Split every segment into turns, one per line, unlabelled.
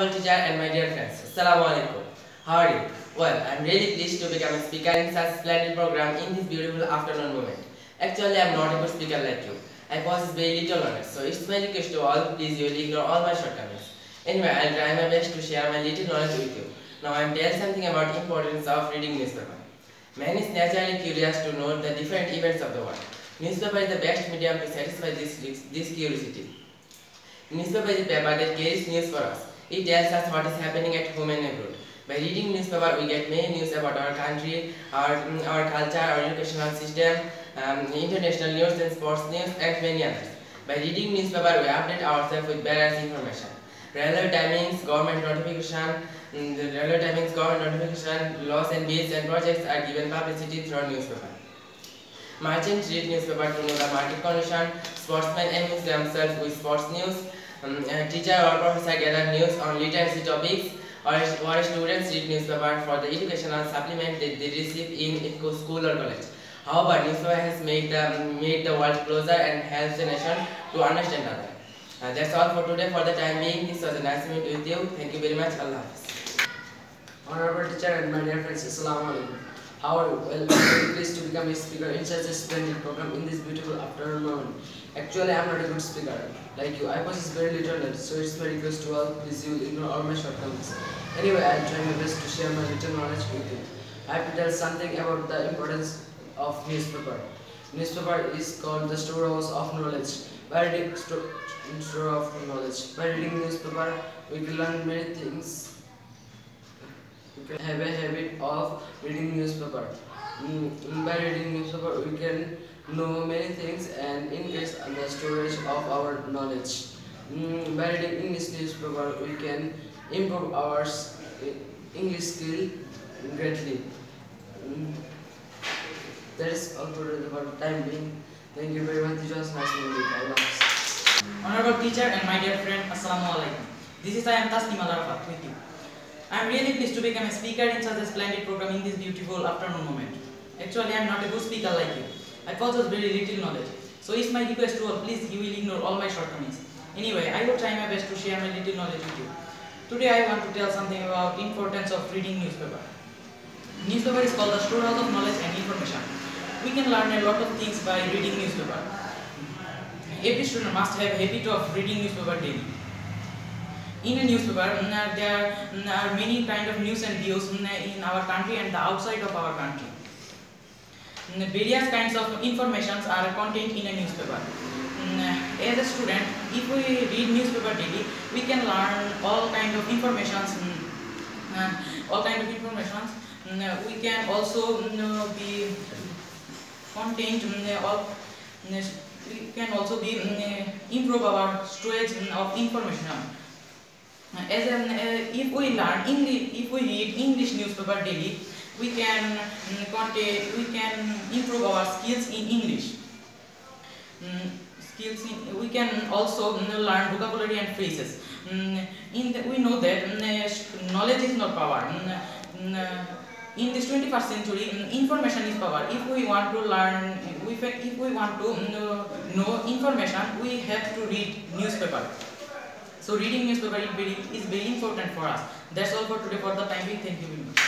Honorable teacher and my dear friends, Assalamu alaikum. How are you? Well, I am really pleased to become a speaker in such a splendid program in this beautiful afternoon moment. Actually, I am not a good speaker like you. I possess very little knowledge, so it's my request to all, please you will ignore all my shortcomings. Anyway, I will try my best to share my little knowledge with you. Now, I am telling something about the importance of reading newspaper. Man is naturally curious to know the different events of the world. Newspaper is the best medium to satisfy this curiosity. Newspaper is a paper that carries news for us. It tells us what is happening at home and abroad. By reading newspaper, we get many news about our country, our culture, our educational system, international news and sports news, and many others. By reading newspaper, we update ourselves with various information. Railway timings, government notification, laws and bills and projects are given publicity through newspaper. Merchants read newspaper to know the market condition. Sportsmen amuse themselves with sports news. Teacher or professor gather news on literacy topics. Or students read newspaper for the educational supplement that they receive in school or college. However, newspaper has made the world closer and helps the nation to understand others. That's all for today. For the time being, this was a nice meet with you. Thank you very much. Allah Hafiz.
Honorable teacher and my dear friends, Assalamu alaikum. How are you? Well, I'm very pleased to become a speaker in such a splendid program in this beautiful afternoon moment. Actually, I am not a good speaker like you. I possess very little knowledge, so it's my request to all, please you will ignore all my shortcomings. Anyway, I will try my best to share my little knowledge with you. I have to tell something about the importance of newspaper. Newspaper is called the storehouse of knowledge. By reading newspaper, we can learn many things. We can have a habit of reading newspaper. By reading newspaper, we can know many things and increase the storage of our knowledge. By reading English newspaper, we can improve our English skill greatly. That is all for the time being. Thank you very much. It was nice meeting you.
Honorable teacher and my dear friend, Assalamu alaikum. This is I am Tasnim Al-Arafat with you. I am really pleased to become a speaker in such a splendid program in this beautiful afternoon moment. Actually, I am not a good speaker like you. I possess very little knowledge. So it's my request to all, please you will ignore all my shortcomings. Anyway, I will try my best to share my little knowledge with you. Today I want to tell something about the importance of reading newspaper. Newspaper is called the storehouse of knowledge and information. We can learn a lot of things by reading newspaper. Every student must have a habit of reading newspaper daily. In a newspaper, there are many kind of news and views in our country and the outside of our country. Various kinds of informations are contained in a newspaper. As a student, if we read newspaper daily, we can learn all kind of informations. We can also be contained. We can also be improve our storage of information. If we read English newspaper daily, we can improve our skills in English. We can also learn vocabulary and phrases. We know that knowledge is not power. In this 21st century, information is power. If we want to learn, if we want to know information, we have to read newspaper. So reading newspaper is very important for us. That's all for today. For the time being, thank you very much.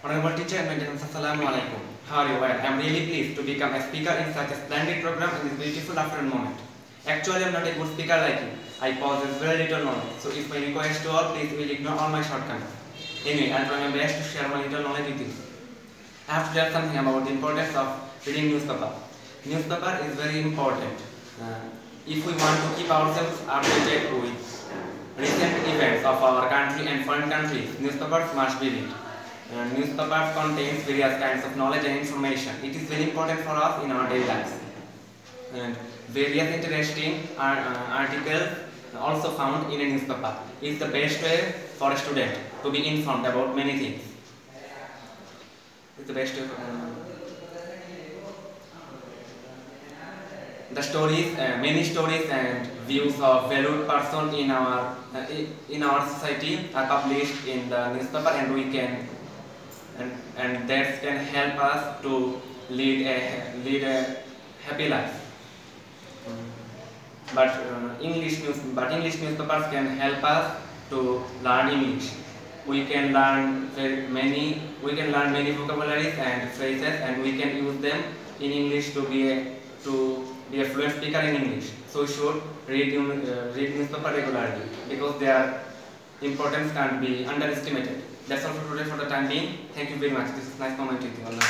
Honorable teacher and my dear friends, Assalamu alaikum. How are you? Well, I am really pleased to become a speaker in such a splendid program in this beautiful afternoon moment. Actually, I am not a good speaker like you. I possess very little knowledge. So if my request to all, please will ignore all my shortcomings. Anyway, I will try my best to share my little knowledge with you. I have to tell something about the importance of reading newspaper. Newspaper is very important. If we want to keep ourselves updated with recent events of our country and foreign countries, newspapers must be read. Newspapers contains various kinds of knowledge and information. It is very important for us in our daily lives. And various interesting articles also found in a newspaper. It's the best way for a student to be informed about many things. It's the best way. The stories, many stories and views of valued person in our society are published in the newspaper, and we can and that can help us to lead a happy life. But English newspapers can help us to learn English. We can learn many vocabularies and phrases, and we can use them in English to be a fluent speaker in English. So we should read newspaper regularly because their importance can't be underestimated. That's all for today for the time being. Thank you very much. This is nice moment with you. Allah.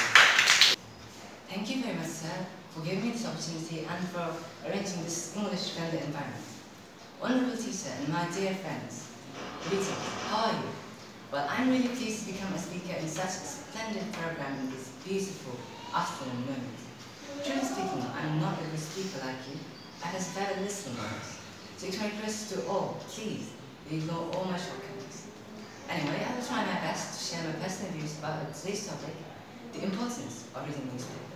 Thank you very much, sir, for giving me this opportunity and for arranging this English-friendly environment. Wonderful teacher and my dear friends, greetings. How are you? Well, I'm really pleased to become a speaker in such a splendid program in this beautiful afternoon moment. Truly speaking, I'm not a good speaker like you. I have very listening moments. So it's my request to all, please, ignore all my shortcomings. Anyway, I will try my best to share my personal views about today's topic, the importance of reading newspapers.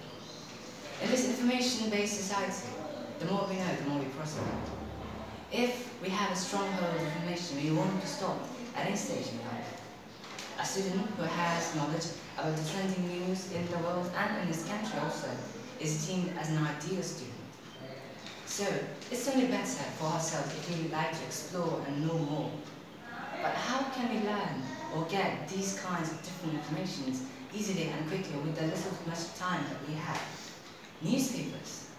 In this information-based society, the more we know, the more we prosper. If we have a strong hold of information, we won't stop at any stage in life. A student who has knowledge about the trending news in the world and in this country also is deemed as an ideal student. So, it's only better for ourselves if we would like to explore and know more. But how can we learn or get these kinds of different informations easily and quickly with the little much time that we have? Newspapers,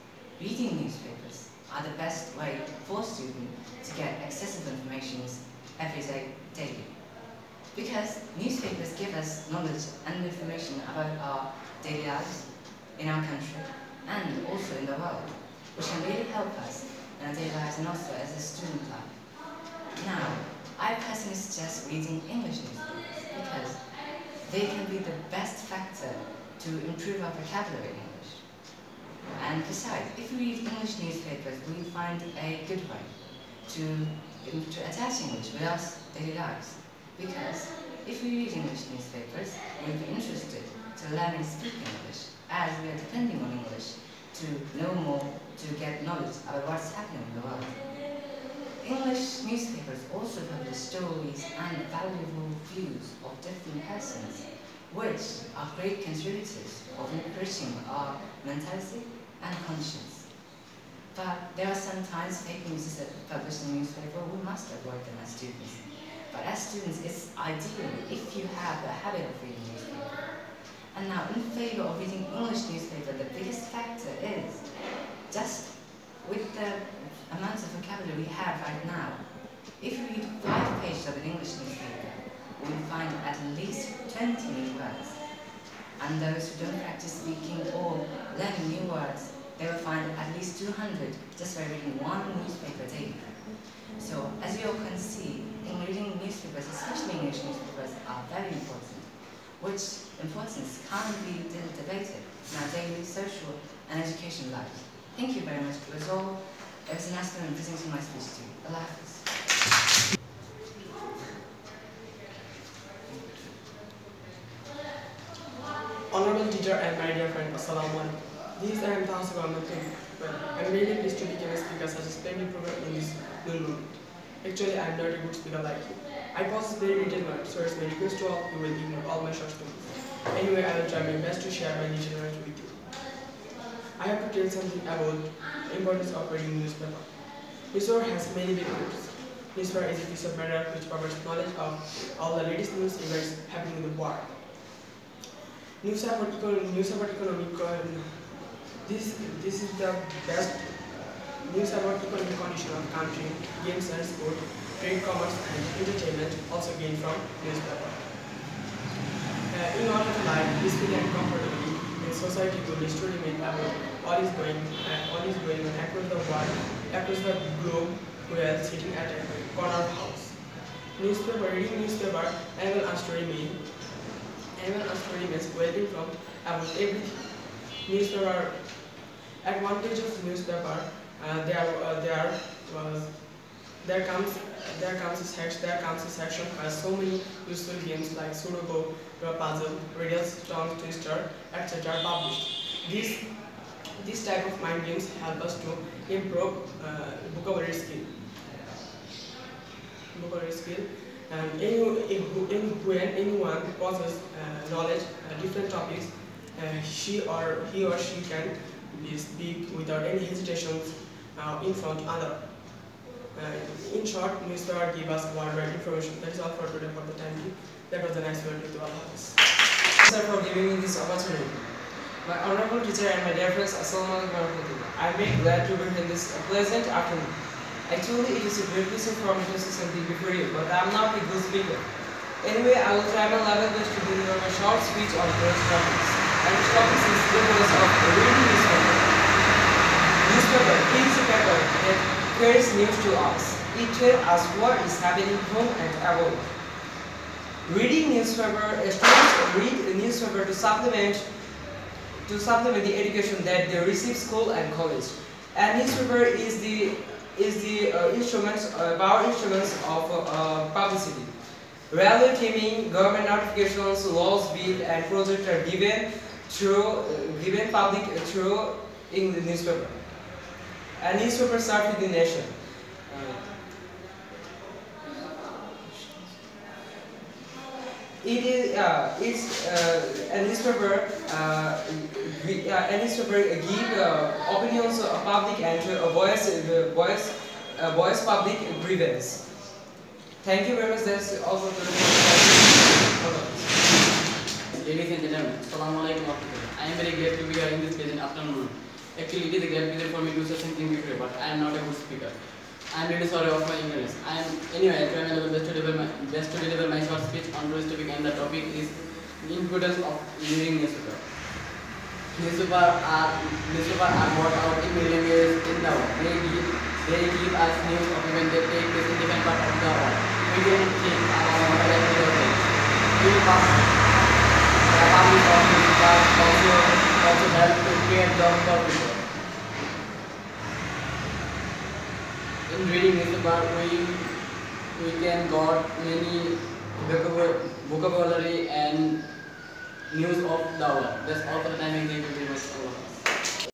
reading newspapers, are the best way for students to get accessible information every day, daily. Because newspapers give us knowledge and information about our daily lives, in our country, and also in the world, which can really help us in our daily lives and also as a student life. Now, I personally suggest reading English newspapers because they can be the best factor to improve our vocabulary in English. And besides, if we read English newspapers, we find a good way to attach English with our daily lives. Because if we read English newspapers, we'll be interested to learn and speak English, as we are depending on English to know more, to get knowledge about what's happening in the world. English newspapers also publish stories and valuable views of different persons, which are great contributors of enriching our mentality and conscience. But there are sometimes fake news that are published in the newspaper. We must avoid them as students. But as students, it's ideal if you have the habit of reading newspaper. And now, in favor of reading English newspaper, the biggest factor is just with the amount of vocabulary we have right now. If we read 5 pages of an English newspaper, we will find at least 20 new words. And those who don't practice speaking or learning new words, they will find at least 200 just by reading one newspaper daily. So, as you all can see, in reading newspapers, especially English newspapers, are very important, which importance can't be debated in our daily social and education lives. Thank you very much. It was a nice time presenting my speech to you. Allah Hafiz.
Honorable teacher and my dear friend, Assalamu alaikum. This is I am Tahasib Ahmed. I'm really pleased to become a speaker such a splendid program in this new moment. Actually, I am not a good speaker like you. I possess very little words, so it's my request to all you will ignore all my shortcomings. Anyway, I will try my best to share my little knowledge with you. I have to tell something about the importance of reading newspaper. Newspaper has many benefits. Newspaper is a piece of matter which provides knowledge of all the latest news events happening in the world. Newspaper economic. This is the best news about economic condition of country, games and sport, trade, commerce and entertainment also gain from newspaper. In order to live peacefully and comfortably in society, we need to remain about all is going on across the world, across the globe, while sitting at a corner house. Reading newspaper enable us to remain well informed about everything. Newspaper advantage of newspaper. There comes a section has so many useful games like Sudoku, puzzle, riddles, tongue twister, etc. published. These type of mind games help us to improve vocabulary skill. And when anyone possesses knowledge different topics, he or she can speak without any hesitations in front of other. In short, newspaper give us worldwide information. That is all for today for the time being. That was a nice word with all of us.
Sir, for giving me this opportunity. My honorable teacher and my dear friends, Assalamu alaikum. I am very glad to be here this pleasant afternoon. Actually, it is a great pleasure for me to say something before you, but I am not a good speaker. Anyway, I will try my level best to deliver my short speech on today's topics. And this topic is the importance of reading newspaper. Newspaper is a paper that carries news to us. It tells us what is happening home and abroad. Reading newspaper, students read a newspaper to supplement the education that they receive school and college. And newspaper is the power instruments of publicity. Railway timing, government notifications, laws, bill, and projects are given public through in the newspaper. And newspaper serve the nation. A newspaper give opinions of public and voice public grievance. Thank you very much. That's all for today.
Ladies and gentlemen, Assalamu alaikum. I am very glad to be here in this pleasant afternoon. Actually, it is a great pleasure for me to say something before, but I am not a good speaker. I am really sorry of my ignorance. I try my level best to deliver my short speech on today's topic, and the topic is the importance of reading newspaper. Newspaper are brought out in million ways in the world. They give us news of events that take place in different parts of the world. We can think our life without them. We pass the public of newspaper also help to create jobs for people. In reading newspaper, we can got many vocabulary and news of the world. That's all for the time. Thank you.